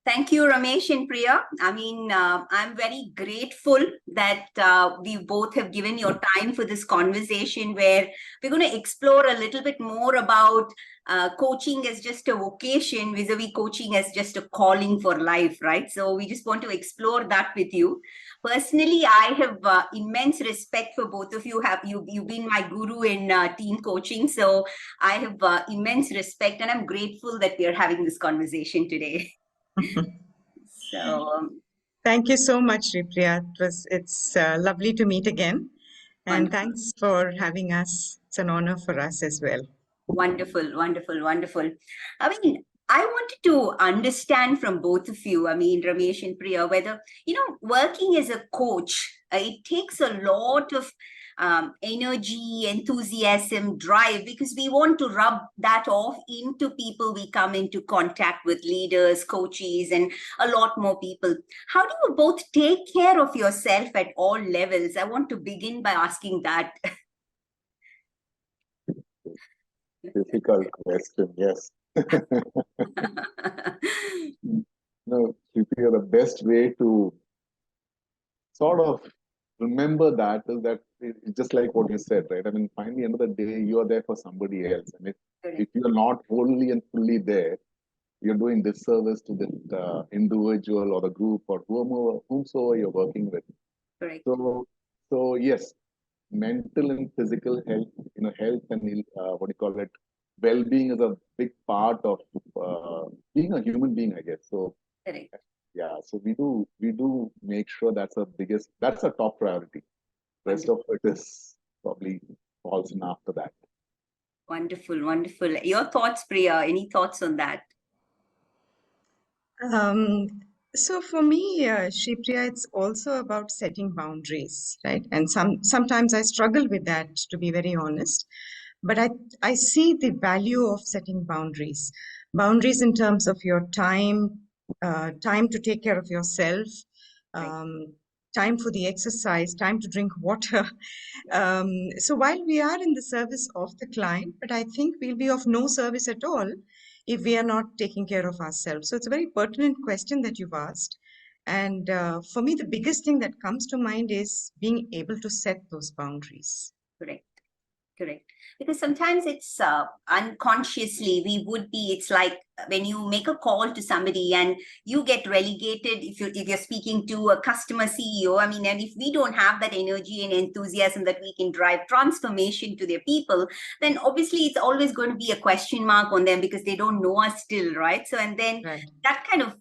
Thank you, Ramesh and Priya. I'm very grateful that we both have given your time for this conversation where we're going to explore a little bit more about coaching as just a vocation vis-a-vis coaching as just a calling for life, right? So we just want to explore that with you. Personally, I have immense respect for both of you. You've been my guru in team coaching, so I have immense respect, and I'm grateful that we are having this conversation today. So, thank you so much, Priya. It's lovely to meet again. And wonderful. Thanks for having us. It's an honor for us as well. Wonderful, wonderful, wonderful. I wanted to understand from both of you, Ramesh and Priya, whether, working as a coach, it takes a lot of energy, enthusiasm, drive, because we want to rub that off into people we come into contact with, leaders, coaches, and a lot more people. How do you both take care of yourself at all levels? I want to begin by asking that. Difficult question, yes. No, Shruti, the best way to sort of remember that is that it's just like what you said, right? I mean, finally, end of the day, you are there for somebody else. And if you're not wholly and fully there, you're doing disservice to the individual or the group or whomsoever you're working with. Correct. So yes, mental and physical health, health and what do you call it, well-being is a big part of being a human being, I guess. So Correct. yeah, so we do make sure that's a top priority. Rest of it is probably falls in after that. Wonderful, wonderful. Your thoughts, Priya? Any thoughts on that? So for me, Shripriya, it's also about setting boundaries, right? And sometimes I struggle with that, to be very honest. But I see the value of setting boundaries. Boundaries in terms of your time, time to take care of yourself, time for the exercise, time to drink water. So while we are in the service of the client, but I think we'll be of no service at all if we are not taking care of ourselves. So it's a very pertinent question that you've asked. And for me, the biggest thing that comes to mind is being able to set those boundaries. Correct. Correct. Because sometimes it's unconsciously, it's like when you make a call to somebody and you get relegated, if you're speaking to a customer CEO, and if we don't have that energy and enthusiasm that we can drive transformation to their people, then obviously it's always going to be a question mark on them because they don't know us still, right? So, and then that kind of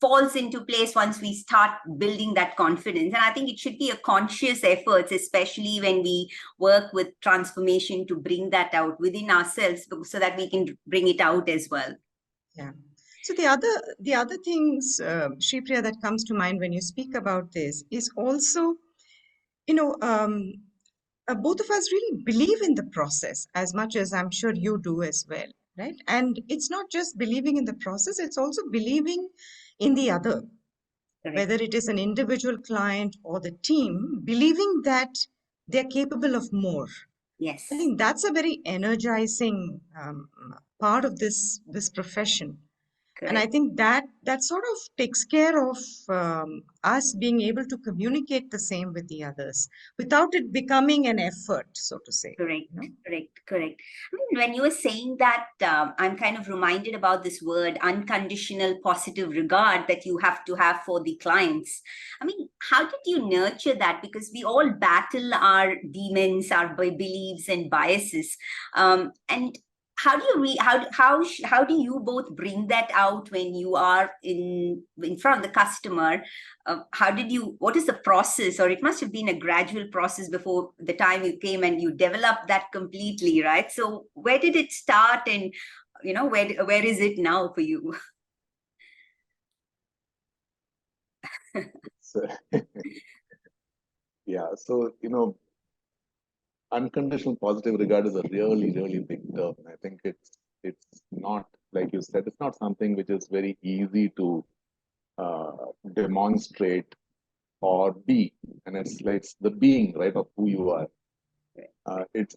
falls into place once we start building that confidence. And I think it should be a conscious effort, especially when we work with transformation, to bring that out within ourselves so that we can bring it out as well. Yeah. So the other things, Shripriya, that comes to mind when you speak about this is also, both of us really believe in the process as much as I'm sure you do as well, right? And it's not just believing in the process, it's also believing in the other. Correct. Whether it is an individual client or the team, believing that they're capable of more. Yes. I think that's a very energizing part of this profession. Correct. And I think that sort of takes care of us being able to communicate the same with the others without it becoming an effort, so to say. Correct, correct. When you were saying that, I'm kind of reminded about this word, unconditional positive regard that you have to have for the clients. How did you nurture that? Because we all battle our demons, our beliefs and biases. And how do you both bring that out when you are in front of the customer? What is the process? Or it must have been a gradual process before the time you came and you developed that completely, right? So where did it start, and where is it now for you? So unconditional positive regard is a really, really big term. I think it's not, like you said, it's not something which is very easy to demonstrate or be, and it's the being, right, of who you are. It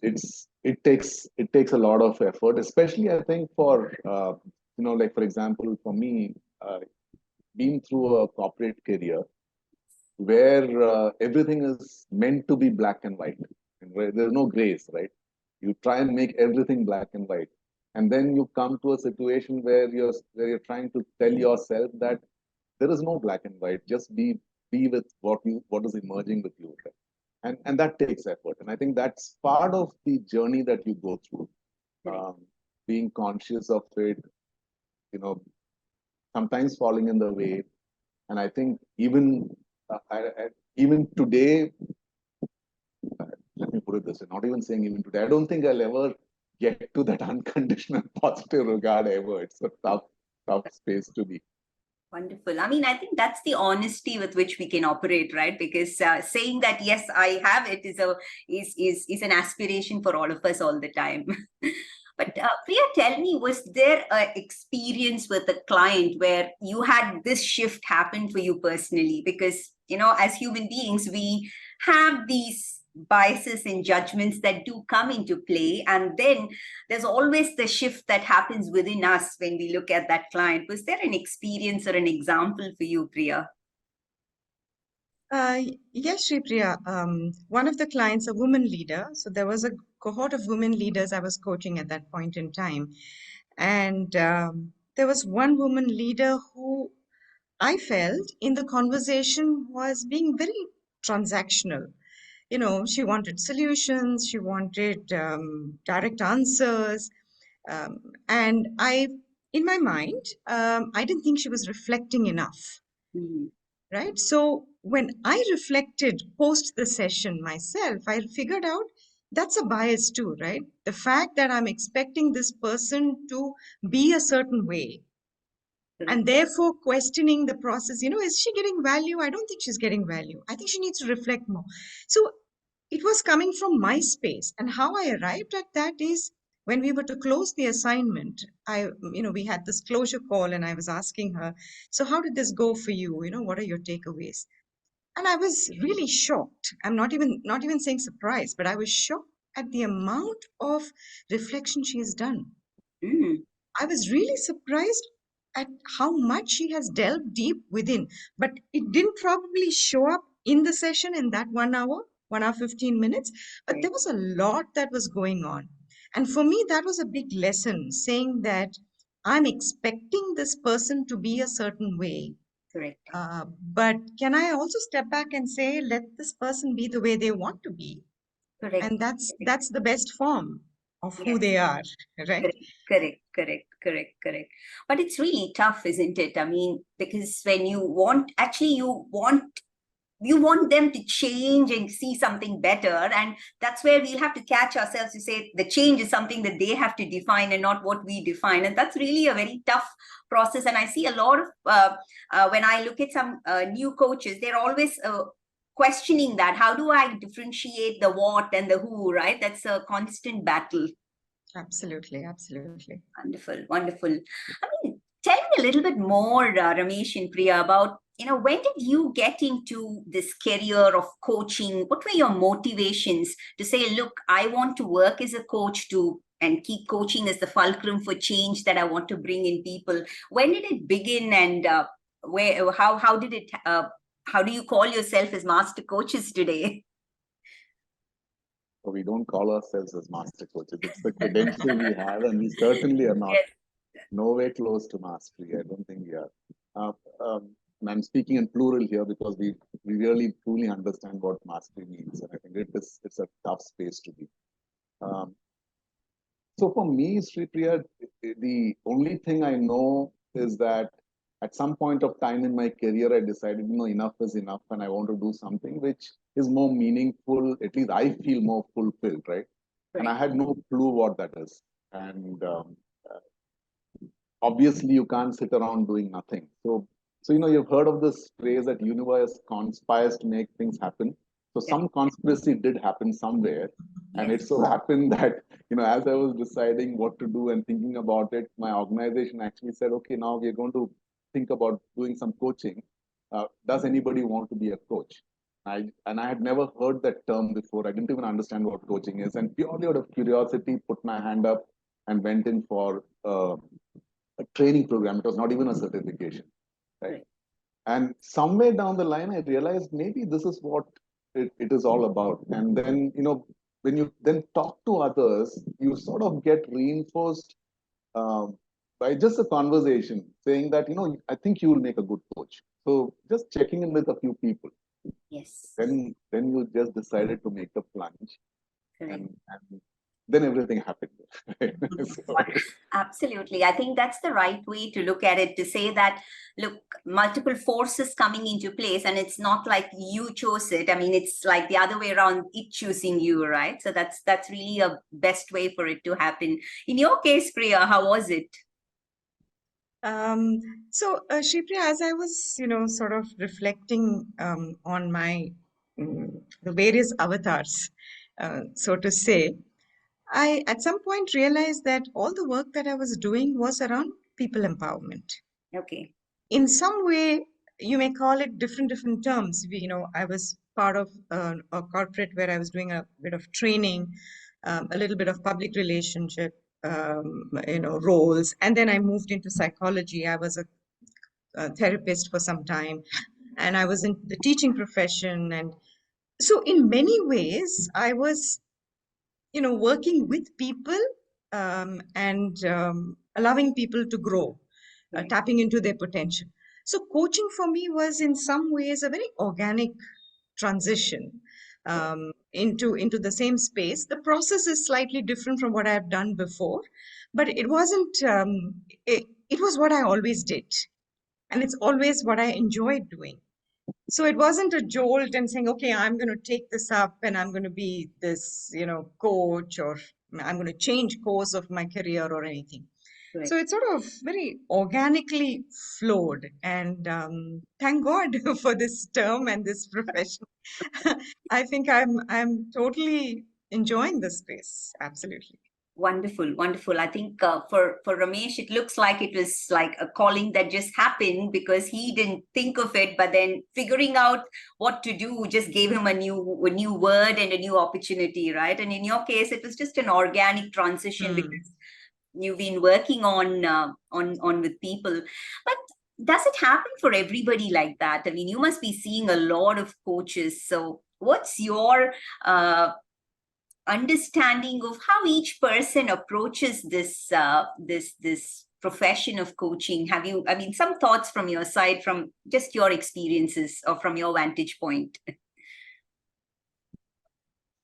takes a lot of effort, especially I think for like for example for me, been through a corporate career where everything is meant to be black and white, and where there's no grays, right? You try and make everything black and white, and then you come to a situation where you're trying to tell yourself that there is no black and white. Just be with what is emerging with you, right? And that takes effort, and I think that's part of the journey that you go through. Um, Being conscious of it, you know, sometimes falling in the way, and I think even today, let me put it this way, not even saying even today, I don't think I'll ever get to that unconditional positive regard ever. It's a tough space to be. Wonderful. I mean, I think that's the honesty with which we can operate, right? Because saying that yes, I have it is an aspiration for all of us all the time. But Priya, tell me, was there an experience with a client where you had this shift happen for you personally? Because, you know, as human beings, we have these biases and judgments that do come into play. And then there's always the shift that happens within us when we look at that client. Was there an experience or an example for you, Priya? Yes, Sri Priya. One of the clients, a woman leader. So there was a cohort of women leaders I was coaching at that point in time. And there was one woman leader who I felt in the conversation was being very transactional. You know, she wanted solutions, she wanted direct answers. And in my mind, I didn't think she was reflecting enough. Mhm. Right? So when I reflected post the session myself, I figured out that's a bias too, right? The fact that I'm expecting this person to be a certain way and Correct. therefore questioning the process, is she getting value? I don't think she's getting value. I think she needs to reflect more. So it was coming from my space. And how I arrived at that is when we were to close the assignment, we had this closure call and I was asking her, so how did this go for you? What are your takeaways? And I was really shocked. I'm not even saying surprised, but I was shocked at the amount of reflection she has done. Mm. I was really surprised at how much she has delved deep within, but it didn't probably show up in the session in that 1 hour, 15 minutes, but there Right. was a lot that was going on. And for me, that was a big lesson saying that I'm expecting this person to be a certain way. Correct. But can I also step back and say, let this person be the way they want to be? Correct. And that's the best form of who Yes. they are, right? Correct. But it's really tough, isn't it? I mean, because when you want them to change and see something better, and that's where we'll have to catch ourselves to say the change is something that they have to define and not what we define, and that's really a very tough process. And I see a lot of when I look at some new coaches, they're always questioning that, how do I differentiate the what and the who, right? That's a constant battle. Absolutely. Wonderful. I mean, tell me a little bit more, Ramesh and Priya, about, when did you get into this career of coaching? What were your motivations to say, look, I want to work as a coach too, and keep coaching as the fulcrum for change that I want to bring in people? When did it begin, and how did it, how do you call yourself as master coaches today? So we don't call ourselves as master coaches. It's the credential we have, and we certainly are not Yes. nowhere close to mastery. I don't think we are. Uh, and I'm speaking in plural here because we really truly understand what mastery means, and I think it's a tough space to be. Um, so for me, Sri Priya, the only thing I know is that at some point of time in my career, I decided, enough is enough, and I want to do something which is more meaningful. At least I feel more fulfilled, right? And I Correct. had no clue what that is. And obviously, you can't sit around doing nothing. So you've heard of this phrase that universe conspires to make things happen. So some conspiracy did happen somewhere, and Yes. it so happened that as I was deciding what to do and thinking about it, my organization actually said, okay, now we're going to think about doing some coaching. Does anybody want to be a coach? I had never heard that term before. I didn't even understand what coaching is, and purely out of curiosity, put my hand up and went in for a training program. It was not even a certification, right? And somewhere down the line, I realized maybe this is what it is all about. And then, when you then talk to others, you sort of get reinforced um, by just a conversation saying that, I think you will make a good coach. So just checking in with a few people. Yes. Then you just decided to make the plunge, Correct. and then everything happened. So, Absolutely. I think that's the right way to look at it, to say that, look, multiple forces coming into place, and it's not like you chose it. I mean, it's like the other way around, it choosing you, right? So that's really a best way for it to happen. In your case, Priya, how was it? Shripriya, as I was, sort of reflecting on my the various avatars, so to say, I at some point realized that all the work that I was doing was around people empowerment. Okay. In some way, you may call it different terms. I was part of a corporate where I was doing a bit of training, a little bit of public relationship, roles, and then I moved into psychology. I was a therapist for some time, and I was in the teaching profession, and so in many ways, I was working with people and allowing people to grow, Correct. tapping into their potential. So coaching for me was in some ways a very organic transition into the same space. The process is slightly different from what I've done before, but it wasn't. It was what I always did, and it's always what I enjoyed doing. So it wasn't a jolt and saying, okay, I'm going to take this up and I'm going to be this, coach, or I'm going to change course of my career or anything. So Correct. it sort of very organically flowed. And thank God for this term and this profession. I think I'm totally enjoying this space. Absolutely. Wonderful, wonderful. I think for Ramesh, it looks like it was like a calling that just happened because he didn't think of it, but then figuring out what to do just gave him a new word and a new opportunity, right? And in your case, it was just an organic transition because you've been working on with people. But does it happen for everybody like that? I mean, you must be seeing a lot of coaches. So what's your understanding of how each person approaches this profession of coaching? Have you, I mean, some thoughts from your side, from just your experiences or from your vantage point?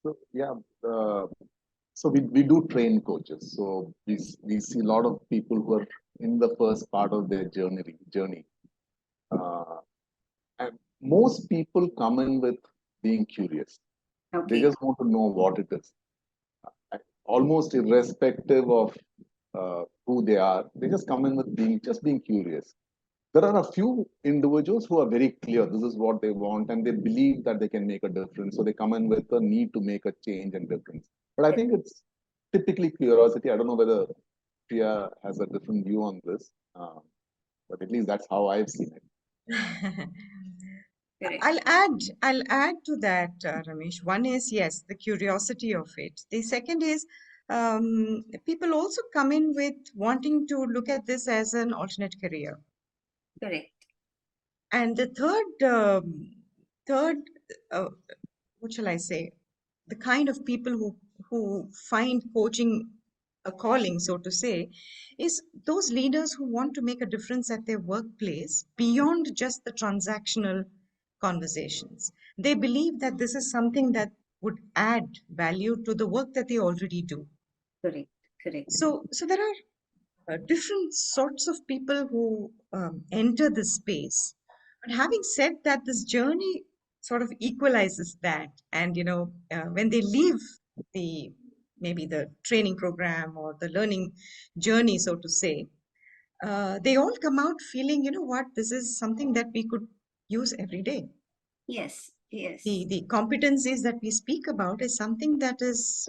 so yeah, uh, so we do train coaches. So we see a lot of people who are in the first part of their journey. Uh, and most people come in with being curious. They Okay. just want to know what it is, almost irrespective of who they are. They just come in with being curious. There are a few individuals who are very clear. This is what they want, and they believe that they can make a difference. So they come in with a need to make a change and difference. But I think it's typically curiosity. I don't know whether Priya has a different view on this, but at least that's how I've seen it. Correct. I'll add to that, Ramesh. One is, yes, the curiosity of it. The second is, people also come in with wanting to look at this as an alternate career. Correct. And the third, uh, what shall I say? The kind of people who find coaching a calling, so to say, is those leaders who want to make a difference at their workplace beyond just the transactional conversations. They believe that this is something that would add value to the work that they already do. Correct. Correct. So there are different sorts of people who enter this space. But having said that, this journey sort of equalizes that. And, when they leave the maybe the training program or the learning journey, so to say, they all come out feeling, what, this is something that we could use every day. Yes. Yes. The competencies that we speak about is something that is,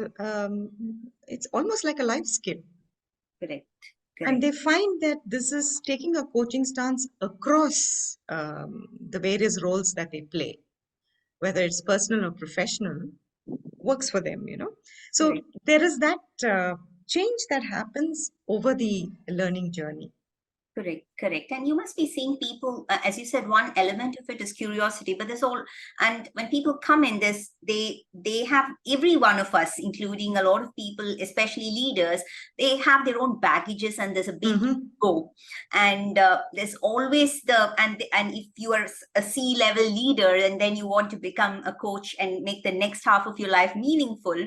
it's almost like a life skill. Correct. And Correct. they find that this is taking a coaching stance across the various roles that they play, whether it's personal or professional, works for them. So Correct. there is that change that happens over the learning journey. Correct, correct. And you must be seeing people, as you said, one element of it is curiosity, but there's all, and when people come in this, they have, every one of us, including a lot of people, especially leaders, they have their own baggages, and there's a big go. And there's always and if you are a C-level leader and then you want to become a coach and make the next half of your life meaningful,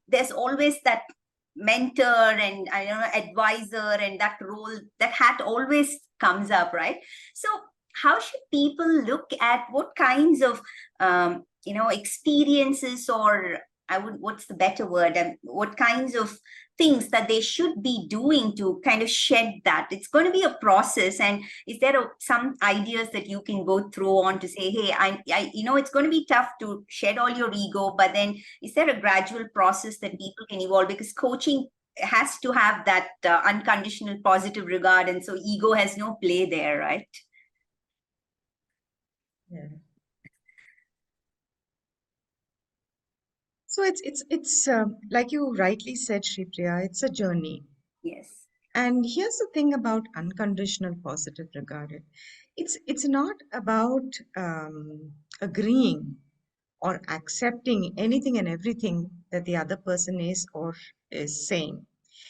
there's always that mentor and I don't know, advisor, and that role, that hat always comes up, right? So how should people look at what kinds of experiences, or what's the better word, and what kinds of things that they should be doing to kind of shed that? It's going to be a process, and is there some ideas that you can go through on to say, hey, I it's going to be tough to shed all your ego, but then is there a gradual process that people can evolve? Because coaching has to have that unconditional positive regard, and so ego has no play there, right? Yeah. So it's like you rightly said, Shripriya, it's a journey. Yes. And here's the thing about unconditional positive regard. It's not about agreeing or accepting anything and everything that the other person is saying.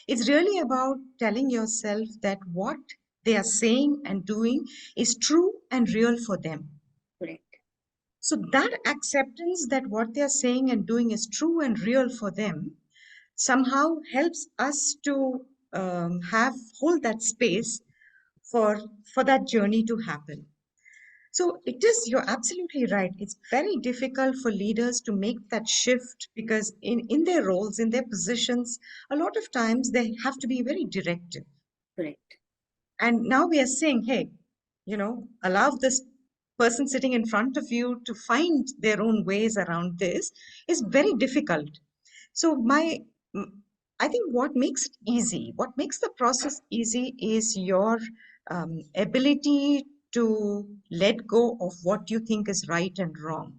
It's really about telling yourself that what they are saying and doing is true and real for them. Correct. So that acceptance that what they are saying and doing is true and real for them somehow helps us to hold that space for that journey to happen. So you're absolutely right. It's very difficult for leaders to make that shift because in their roles, in their positions, a lot of times they have to be very directive. Correct. And now we are saying, hey, allow this person sitting in front of you to find their own ways around this is very difficult. So I think what makes it easy, what makes the process easy is your ability to let go of what you think is right and wrong.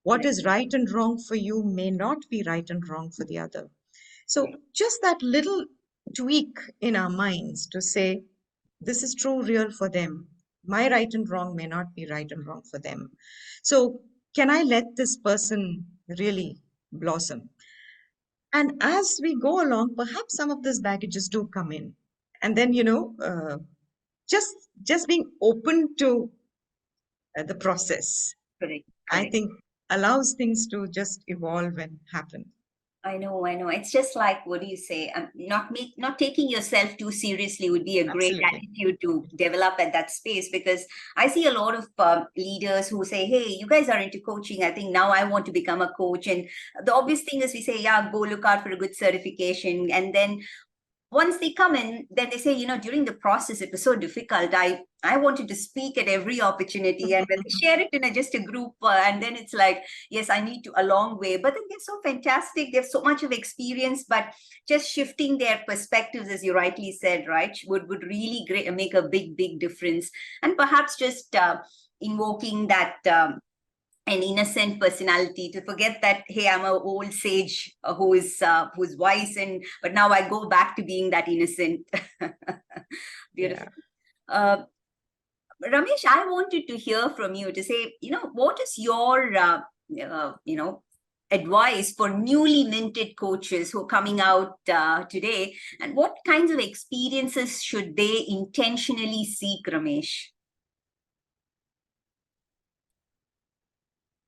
What is right and wrong for you may not be right and wrong for the other. So just that little tweak in our minds to say, this is true, real for them. My right and wrong may not be right and wrong for them. So can I let this person really blossom? And as we go along, perhaps some of these baggages do come in. And then, just being open to the process, Correct. I Correct. think allows things to just evolve and happen. I know. It's just like, what do you say? Not taking yourself too seriously would be a great Absolutely. attitude to develop at that space, because I see a lot of leaders who say, hey, you guys are into coaching. I think now I want to become a coach. And the obvious thing is we say, yeah, go look out for a good certification. And then once they come in, then they say, during the process, it was so difficult. I wanted to speak at every opportunity. And when they share it in just a group, and then it's like, yes, I need to a long way. But then they're so fantastic. They have so much of experience, but just shifting their perspectives, as you rightly said, right, would really make a big, big difference. And perhaps just invoking that an innocent personality, to forget that, hey, I'm an old sage who's wise, but now I go back to being that innocent. Beautiful. Yeah. Ramesh, I wanted to hear from you to say, what is your advice for newly minted coaches who are coming out today, and what kinds of experiences should they intentionally seek, Ramesh?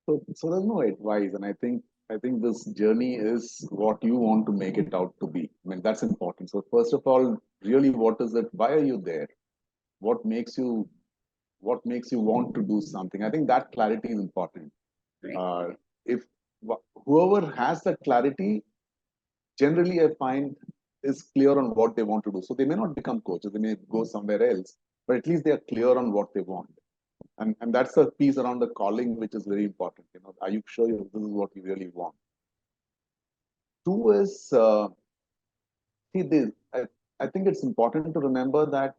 So there's no advice, and I think this journey is what you want to make it out to be. I mean, that's important. So first of all, really, what is it? Why are you there? What makes you want to do something? I think that clarity is important. Right. If whoever has that clarity, generally I find is clear on what they want to do. So they may not become coaches, they may go somewhere else, but at least they are clear on what they want. And that's the piece around the calling, which is very important. Are you sure this is what you really want? Two is, see, I think it's important to remember that,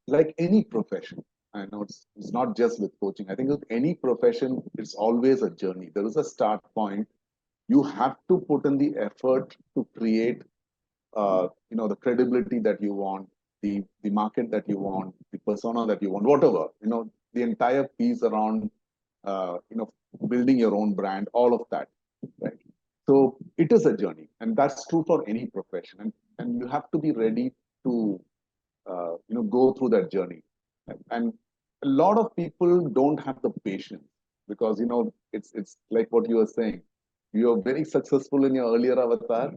like any profession, I know it's not just with coaching. I think with any profession, it's always a journey. There is a start point. You have to put in the effort to create, the credibility that you want, the market that you want, the persona that you want, whatever, the entire piece around, building your own brand, all of that, right? So it is a journey, and that's true for any profession, and you have to be ready to, go through that journey. And a lot of people don't have the patience because, it's like what you were saying. You're very successful in your earlier avatar.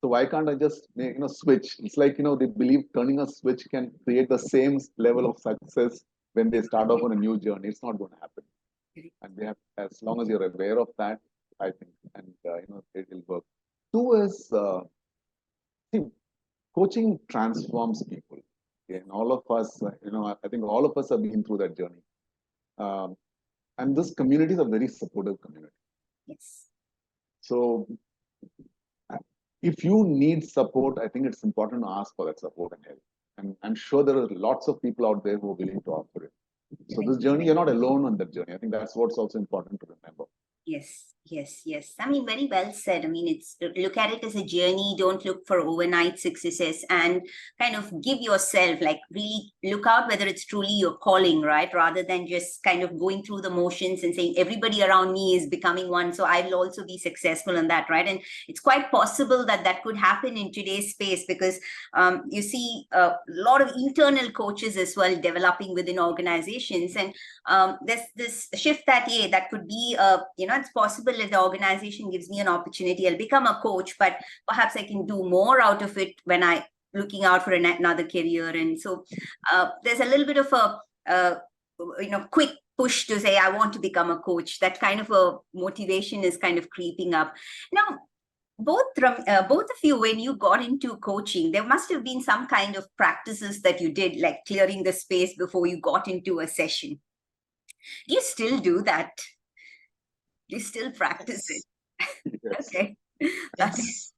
So why can't I just make, switch? It's like, they believe turning a switch can create the same level of success when they start off on a new journey. It's not going to happen. And they have, as long as you're aware of that, I think, and it will work. Two is, see, coaching transforms people. Okay? And all of us, I think all of us have been through that journey. And this community is a very supportive community. Yes. So if you need support, I think it's important to ask for that support and help. And I'm sure there are lots of people out there who are willing to offer it. So this journey, you're not alone on that journey. I think that's what's also important to remember. Yes, yes, yes. I mean, very well said. I mean, it's look at it as a journey. Don't look for overnight successes, and kind of give yourself, like, really look out whether it's truly your calling, right? Rather than just kind of going through the motions and saying everybody around me is becoming one, so I will also be successful in that, right? And it's quite possible that that could happen in today's space because you see a lot of internal coaches as well developing within organizations, and there's this shift that that could be it's possible if the organization gives me an opportunity, I'll become a coach, but perhaps I can do more out of it when I looking out for another career. And so there's a little bit of a quick push to say I want to become a coach. That kind of a motivation is kind of creeping up now. Both of you, when you got into coaching, there must have been some kind of practices that you did, like clearing the space before you got into a session. Do you still do that? Do you still practice it? Yes. Okay. Yes.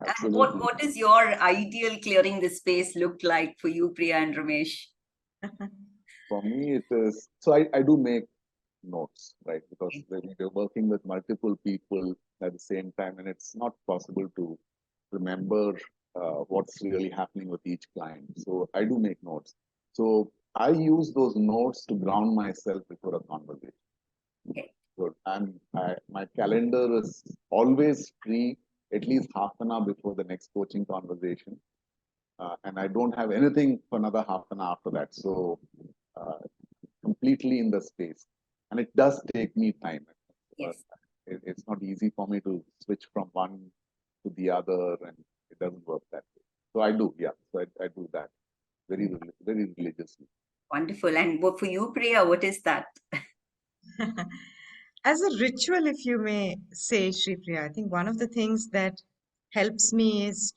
Absolutely. What is your ideal clearing the space look like for you, Priya and Ramesh? For me, it is, so I do make notes, right? Because we're working with multiple people at the same time, and it's not possible to remember what's really happening with each client. So I do make notes. So I use those notes to ground myself before a conversation. Okay. So my calendar is always free at least half an hour before the next coaching conversation. And I don't have anything for another half an hour after that. So completely in the space. And it does take me time. Yes. It's not easy for me to switch from one to the other, and it doesn't work that way. So I do, yeah. So I do that very religiously. Wonderful. And for you, Priya, what is that? As a ritual, if you may say, Shri Priya, I think one of the things that helps me is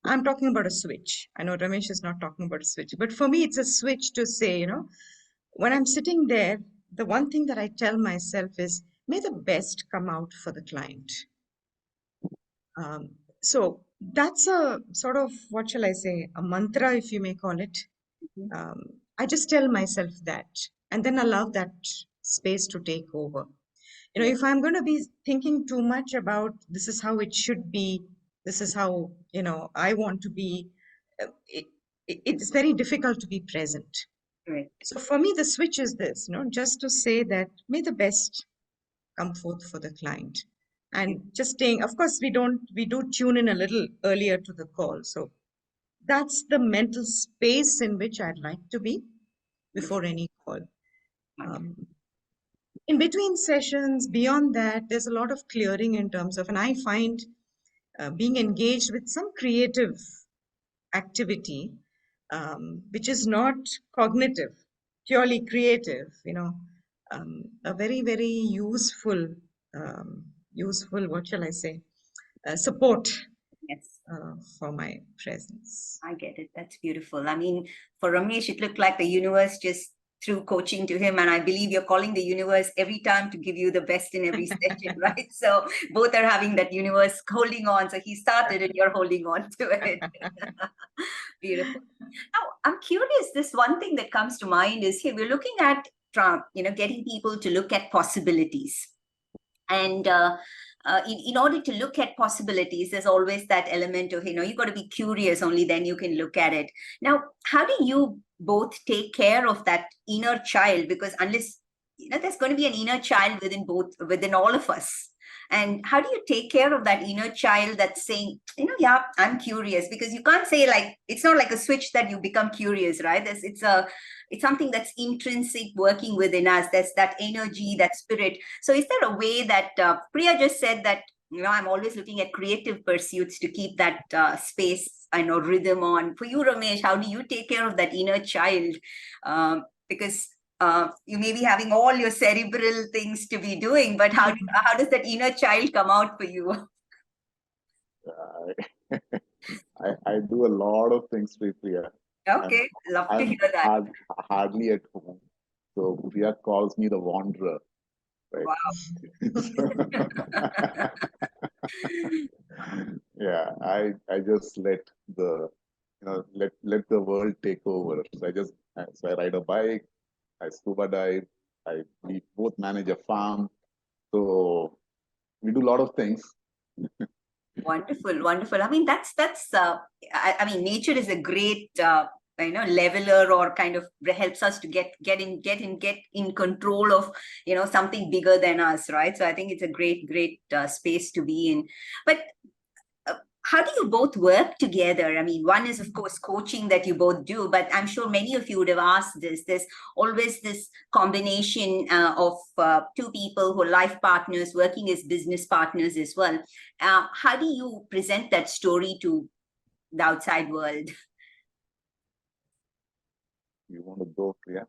I'm talking about a switch. I know Ramesh is not talking about a switch, but for me, it's a switch to say, when I'm sitting there, the one thing that I tell myself is, may the best come out for the client. So that's a sort of, what shall I say, a mantra, if you may call it. I just tell myself that, and then allow that space to take over. If I'm going to be thinking too much about this is how it should be, this is how, I want to be, it's very difficult to be present. Right. So for me, the switch is this, just to say that may the best come forth for the client. And just staying, of course, we do tune in a little earlier to the call. So that's the mental space in which I'd like to be before any call. In between sessions, beyond that, there's a lot of clearing in terms of, and I find being engaged with some creative activity, which is not cognitive, purely creative, a very, very useful, what shall I say, support. Yes. For my presence. I get it. That's beautiful. I mean, for Ramesh, it looked like the universe just threw coaching to him. And I believe you're calling the universe every time to give you the best in every session, right? So both are having that universe holding on. So he started and you're holding on to it. Beautiful. Now, I'm curious, this one thing that comes to mind is here, we're looking at, getting people to look at possibilities. And in order to look at possibilities, there's always that element of, you've got to be curious, only then you can look at it. Now, how do you both take care of that inner child? Because unless, there's going to be an inner child within all of us. And how do you take care of that inner child that's saying, yeah, I'm curious? Because you can't say it's not like a switch that you become curious, right? It's something that's intrinsic working within us. There's that energy, that spirit. So is there a way that Priya just said that, I'm always looking at creative pursuits to keep that space, rhythm on. For you, Ramesh, how do you take care of that inner child? Because you may be having all your cerebral things to be doing, but how does that inner child come out for you? I do a lot of things, Priya. Okay, love to hear that. Hardly at home. So Priya calls me the wanderer. Right? Wow. Yeah, I just let the let the world take over. So I ride a bike, I scuba dive, we both manage a farm. So we do a lot of things. Wonderful, wonderful. I mean, that's I mean, nature is a great leveler, or kind of helps us to get in control of something bigger than us, right? So I think it's a great space to be in. But how do you both work together? I mean, one is, of course, coaching that you both do, but I'm sure many of you would have asked this. There's always this combination of two people who are life partners working as business partners as well. How do you present that story to the outside world? You want to go, Priya?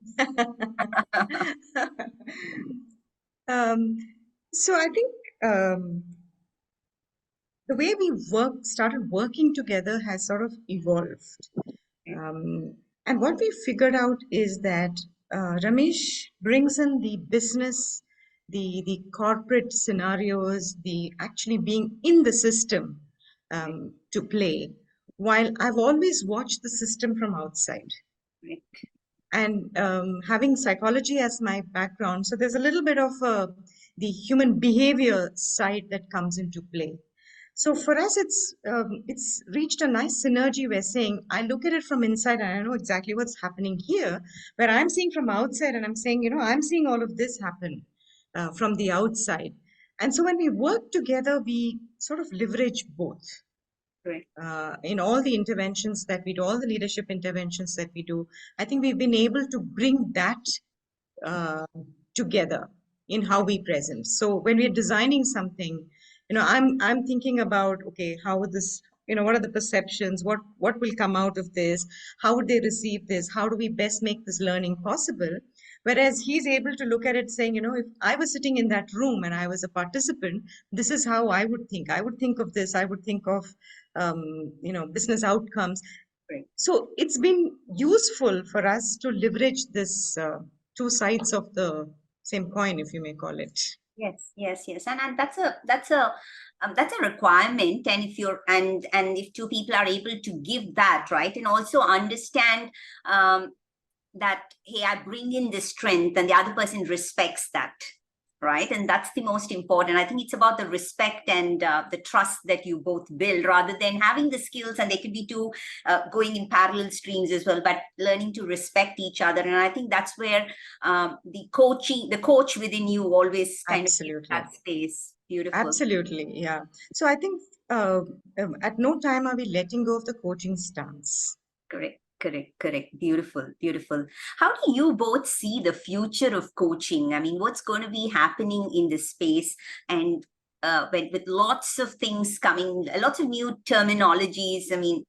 So I think the way we started working together has sort of evolved. And what we figured out is that Ramesh brings in the business, the corporate scenarios, the actually being in the system to play, while I've always watched the system from outside. Right. And having psychology as my background, so there's a little bit of the human behavior side that comes into play. So for us, it's reached a nice synergy. We're saying, I look at it from inside and I know exactly what's happening here, where I'm seeing from outside and I'm saying, I'm seeing all of this happen from the outside. And so when we work together, we sort of leverage both. Right. In all the interventions that we do, all the leadership interventions that we do, I think we've been able to bring that together in how we present. So when we're designing something, I'm thinking about, okay, how would this, what are the perceptions? What will come out of this? How would they receive this? How do we best make this learning possible? Whereas he's able to look at it saying, if I was sitting in that room and I was a participant, this is how I would think. I would think of this. I would think of, business outcomes. Right. So it's been useful for us to leverage this two sides of the same coin, if you may call it. Yes. And that's a requirement. And if if two people are able to give that, right, and also understand that, hey, I bring in this strength and the other person respects that, right? And that's the most important. I think it's about the respect and the trust that you both build, rather than having the skills, and they could be two going in parallel streams as well, but learning to respect each other. And I think that's where the coach within you always kind Absolutely. of gives that space. Beautiful. Absolutely, yeah. So I think at no time are we letting go of the coaching stance. Correct. Beautiful. How do you both see the future of coaching? I mean, what's going to be happening in this space? And with lots of things coming, lots of new terminologies. I mean,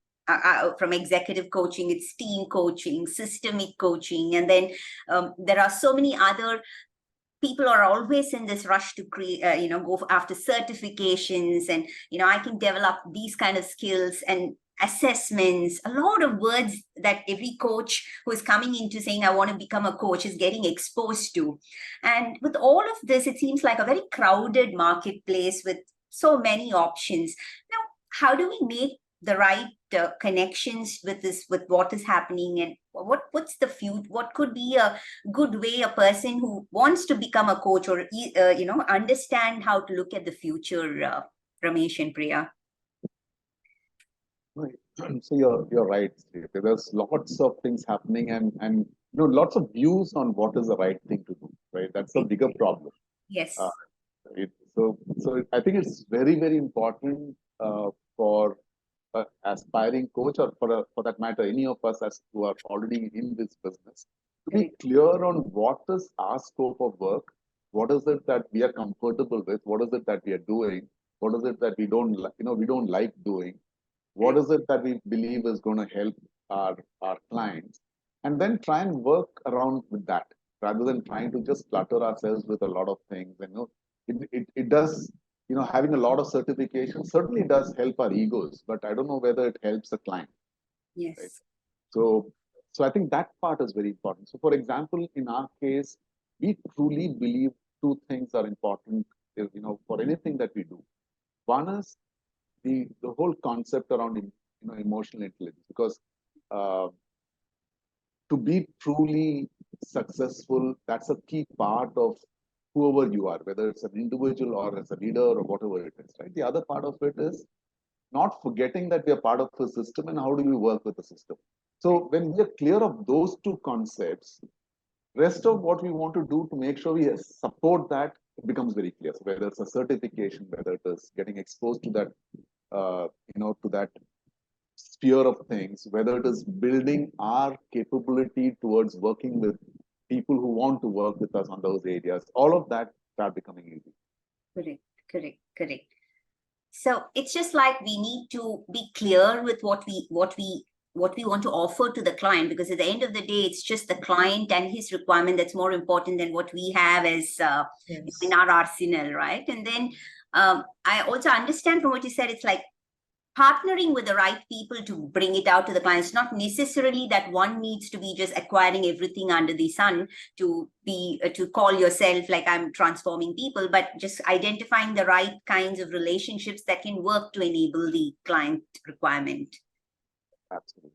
from executive coaching, it's team coaching, systemic coaching. And then there are so many other people are always in this rush to create, go after certifications, and, I can develop these kind of skills and assessments, a lot of words that every coach who is coming into saying, I want to become a coach, is getting exposed to. And with all of this, it seems like a very crowded marketplace with so many options. Now, how do we make the right connections with what is happening, and what's the future? What could be a good way a person who wants to become a coach or understand how to look at the future, Ramesh and Priya? Right. So you're right, Steve. There's lots of things happening, and lots of views on what is the right thing to do. Right, that's a bigger problem. Uh, Yes. so I think it's very, very important for aspiring coach, or for that matter, any of us as who are already in this business, to be Correct. clear on what is our scope of work, what is it that we are comfortable with, what is it that we are doing, what is it that we don't like doing, what is it that we believe is going to help our clients, and then try and work around with that rather than trying to just clutter ourselves with a lot of things. And it does, having a lot of certification certainly does help our egos, but I don't know whether it helps the client, right? Yes. So I think that part is very important. So for example, in our case, we truly believe two things are important, for anything that we do. One is the whole concept around emotional intelligence, because uh, to be truly successful, that's a key part of whoever you are, whether it's an individual or as a leader or whatever it is, right? The other part of it is not forgetting that we are part of the system and how do we work with the system. So when we are clear of those two concepts, rest of what we want to do to make sure we support that, it becomes very clear. So whether it's a certification, whether it is getting exposed to that, to that sphere of things, whether it is building our capability towards working with people who want to work with us on those areas, all of that start becoming easy. Correct. So it's just like we need to be clear with what we want to offer to the client, because at the end of the day, it's just the client and his requirement that's more important than what we have as in our arsenal, right? And then I also understand from what you said, it's like partnering with the right people to bring it out to the clients. Not necessarily that one needs to be just acquiring everything under the sun to be to call yourself like I'm transforming people, but just identifying the right kinds of relationships that can work to enable the client requirement. Absolutely.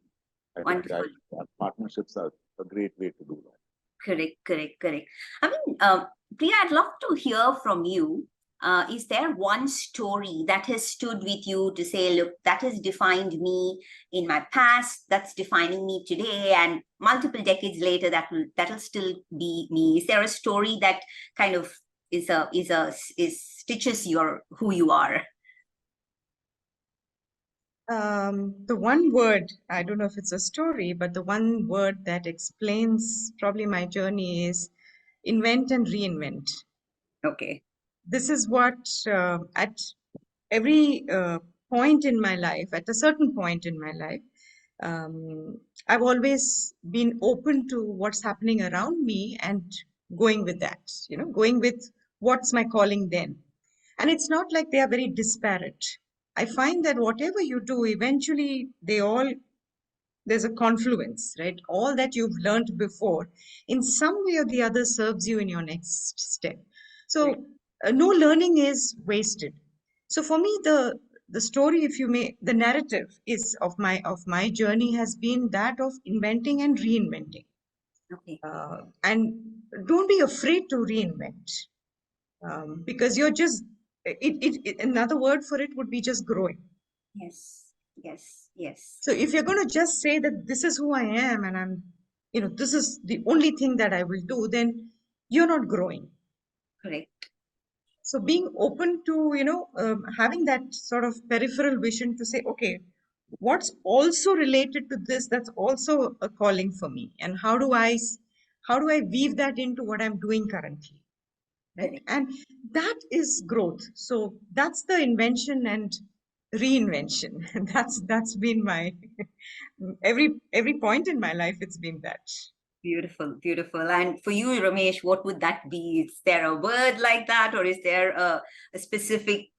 I think Wonderful. partnerships are a great way to do that. Correct. I mean, Priya, I'd love to hear from you. Is there one story that has stood with you to say, look, that has defined me in my past, that's defining me today, and multiple decades later, that'll still be me? Is there a story that kind of stitches your who you are? The one word, I don't know if it's a story, but the one word that explains probably my journey is invent and reinvent. Okay. This is what at every point in my life, at a certain point in my life, I've always been open to what's happening around me and going with that, going with what's my calling then. And it's not like they are very disparate. I find that whatever you do, eventually there's a confluence, right? All that you've learned before, in some way or the other, serves you in your next step. So no learning is wasted. So for me, the story, if you may, the narrative is of my journey has been that of inventing and reinventing. Okay. And don't be afraid to reinvent, because you're just another word for it would be just growing. Yes. So if you're going to just say that this is who I am and this is the only thing that I will do, then you're not growing. Correct. So being open to, having that sort of peripheral vision to say, okay, what's also related to this, that's also a calling for me. And how do I weave that into what I'm doing currently? Right? Correct. And that is growth. So that's the invention and reinvention. And that's been my every point in my life, it's been that. Beautiful. And for you, Ramesh, what would that be? Is there a word like that, or is there a specific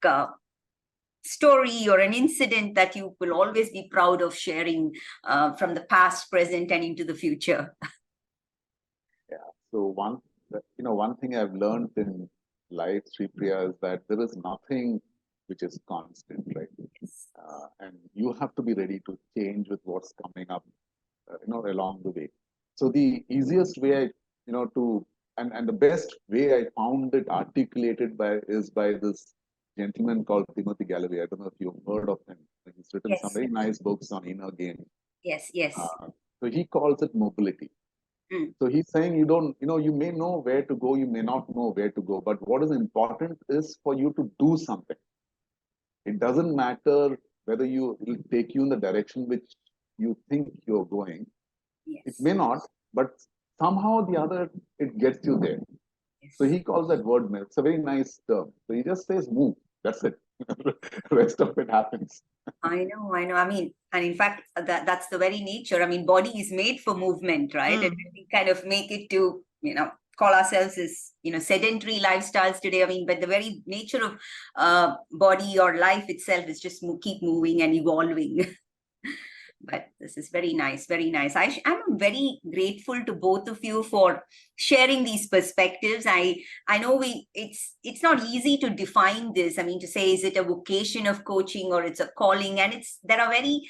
story or an incident that you will always be proud of sharing from the past, present, and into the future? Yeah. So one thing I've learned in life, Sri Priya, is that there is nothing which is constant, right? and you have to be ready to change with what's coming up, along the way. So the easiest way, and the best way I found it articulated by this gentleman called Timothy Galloway. I don't know if you've heard of him. He's written some Yes. very nice books on inner game. Yes. Yes. So he calls it mobility. Mm. So he's saying you may know where to go, you may not know where to go, but what is important is for you to do something. It doesn't matter whether it'll take you in the direction which you think you're going. It Yes. may not, but somehow or the other, it gets you there. Yes. So he calls that word move. It's a very nice term. So he just says move. That's it. The rest of it happens. I know. I mean, and in fact, that's the very nature. I mean, body is made for movement, right? And we kind of make it to, call ourselves as, sedentary lifestyles today. I mean, but the very nature of body or life itself is just keep moving and evolving. But this is very nice, very nice. I'm very grateful to both of you for sharing these perspectives. I know it's not easy to define this. I mean, to say, is it a vocation of coaching or it's a calling? And there are very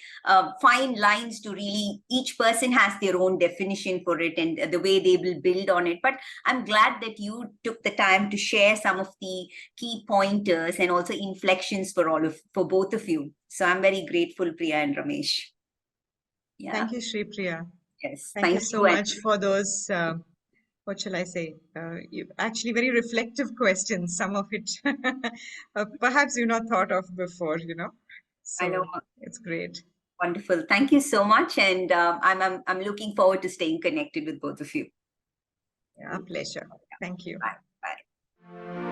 fine lines to really, each person has their own definition for it and the way they will build on it. But I'm glad that you took the time to share some of the key pointers and also inflections for both of you. So I'm very grateful, Priya and Ramesh. Yeah. Thank you, Sri Priya. Yes. Thank you so much for those, what shall I say, actually very reflective questions. Some of it perhaps you've not thought of before, So I know. It's great. Wonderful. Thank you so much. And I'm looking forward to staying connected with both of you. A pleasure. Thank you. Bye. Bye.